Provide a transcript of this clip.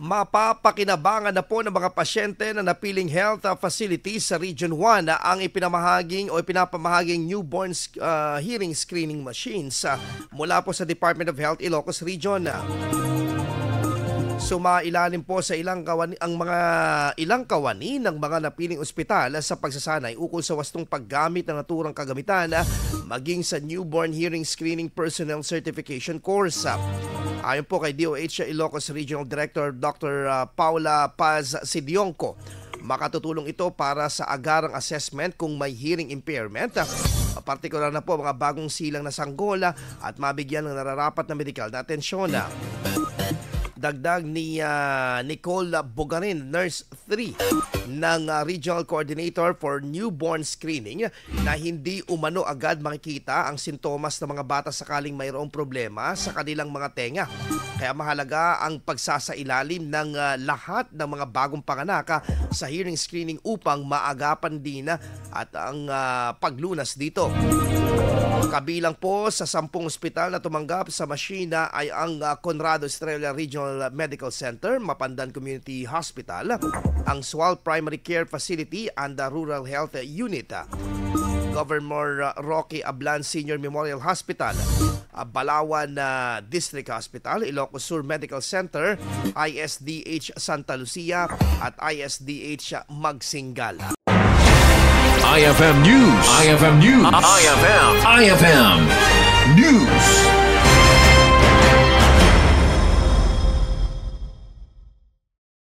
Mapapakinabangan na po ng mga pasyente na napiling health facilities sa Region 1 na ang ipinapamahaging newborn hearing screening machines mula po sa Department of Health Ilocos Region. Sumailalim po sa ilang kawani ng mga napiling ospital sa pagsasanay ukol sa wastong paggamit ng naturang kagamitan maging sa newborn hearing screening personnel certification course. Ayon po kay DOH Ilocos Regional Director Dr. Paula Paz Sidionco, makatutulong ito para sa agarang assessment kung may hearing impairment, partikular na po mga bagong silang na sanggol at mabigyan ng nararapat na medikal na atensyon. Dagdag ni Nicole Bogarin, Nurse 3 ng Regional Coordinator for Newborn Screening, na hindi umano agad makikita ang sintomas ng mga bata sakaling mayroong problema sa kanilang mga tenga. Kaya mahalaga ang pagsasailalim ng lahat ng mga bagong panganak sa hearing screening upang maagapan din at ang paglunas dito. Kabilang po sa 10 ospital na tumanggap sa machina ay ang Conrado Estrella Regional Medical Center, Mapandan Community Hospital, ang Sual Primary Care Facility and the Rural Health Unit, Governor Roque Ablan Senior Memorial Hospital, Balawan District Hospital, Ilocos Sur Medical Center, ISDH Santa Lucia at ISDH Magsingal. IFM News. IFM News. IFM News.